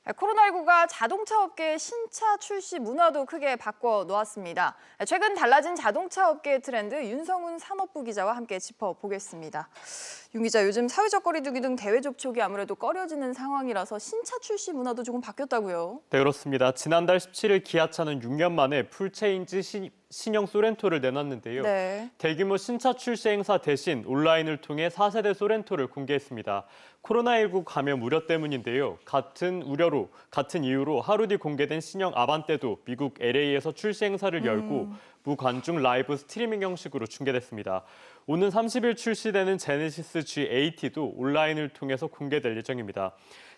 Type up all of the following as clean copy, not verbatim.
코로나19가 자동차 업계의 신차 출시 문화도 크게 바꿔 놓았습니다. 최근 달라진 자동차 업계의 트렌드 윤성훈 산업부 기자와 함께 짚어보겠습니다. 윤 기자, 요즘 사회적 거리두기 등 대외 접촉이 아무래도 꺼려지는 상황이라서 신차 출시 문화도 조금 바뀌었다고요? 네, 그렇습니다. 지난달 17일 기아차는 6년 만에 풀체인지 신형 소렌토를 내놨는데요. 네. 대규모 신차 출시 행사 대신 온라인을 통해 4세대 소렌토를 공개했습니다. 코로나19 감염 우려 때문인데요. 같은 이유로 하루 뒤 공개된 신형 아반떼도 미국 LA에서 출시 행사를 열고 무관중 라이브 스트리밍 형식으로 중계됐습니다. 오는 30일 출시되는 제네시스 G80도 온라인을 통해서 공개될 예정입니다.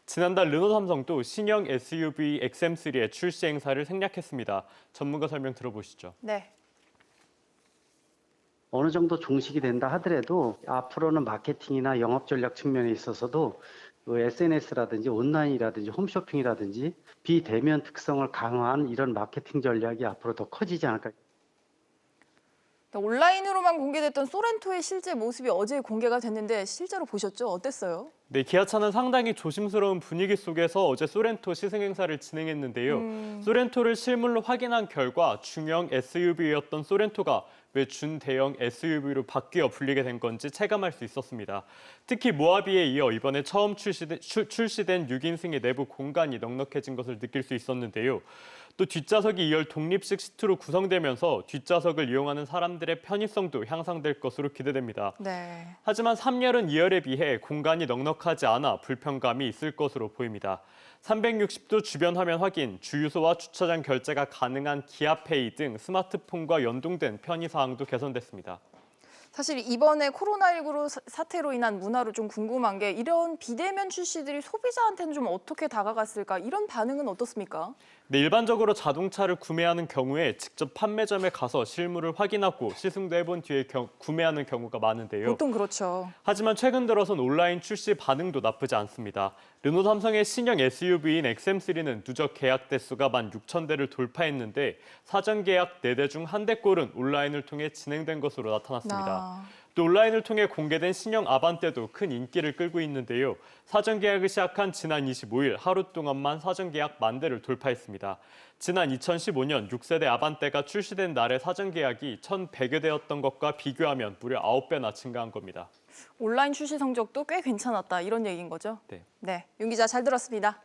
지난달 르노 삼성도 신형 SUV XM3의 출시 행사를 생략했습니다. 전문가 설명 들어보시죠. 네. 어느 정도 종식이 된다 하더라도 앞으로는 마케팅이나 영업 전략 측면에 있어서도 SNS라든지 온라인이라든지 홈쇼핑이라든지 비대면 특성을 강화한 이런 마케팅 전략이 앞으로 더 커지지 않을까. 온라인으로만 공개됐던 소렌토의 실제 모습이 어제 공개가 됐는데 실제로 보셨죠? 어땠어요? 네, 기아차는 상당히 조심스러운 분위기 속에서 어제 소렌토 시승 행사를 진행했는데요. 소렌토를 실물로 확인한 결과 중형 SUV였던 소렌토가 왜 준대형 SUV로 바뀌어 불리게 된 건지 체감할 수 있었습니다. 특히 모하비에 이어 이번에 처음 출시된 6인승의 내부 공간이 넉넉해진 것을 느낄 수 있었는데요. 또 뒷좌석이 2열 독립식 시트로 구성되면서 뒷좌석을 이용하는 사람들의 편의성도 향상될 것으로 기대됩니다. 네. 하지만 3열은 2열에 비해 공간이 넉넉하지 않아 불편감이 있을 것으로 보입니다. 360도 주변 화면 확인, 주유소와 주차장 결제가 가능한 기아페이 등 스마트폰과 연동된 편의사항도 개선됐습니다. 사실 이번에 코로나19 사태로 인한 문화로 좀 궁금한 게 이런 비대면 출시들이 소비자한테는 좀 어떻게 다가갔을까? 이런 반응은 어떻습니까? 네, 일반적으로 자동차를 구매하는 경우에 직접 판매점에 가서 실물을 확인하고 시승도 해본 뒤에 구매하는 경우가 많은데요. 보통 그렇죠. 하지만 최근 들어선 온라인 출시 반응도 나쁘지 않습니다. 르노 삼성의 신형 SUV인 XM3는 누적 계약 대수가 16,000대를 돌파했는데 사전 계약 4대 중 1대꼴은 온라인을 통해 진행된 것으로 나타났습니다. 또 온라인을 통해 공개된 신형 아반떼도 큰 인기를 끌고 있는데요. 사전 계약을 시작한 지난 25일 하루 동안만 사전 계약 10,000대를 돌파했습니다. 지난 2015년 6세대 아반떼가 출시된 날의 사전 계약이 1,100여 대였던 것과 비교하면 무려 9배나 증가한 겁니다. 온라인 출시 성적도 꽤 괜찮았다 이런 얘기인 거죠? 네. 네, 윤 기자 잘 들었습니다.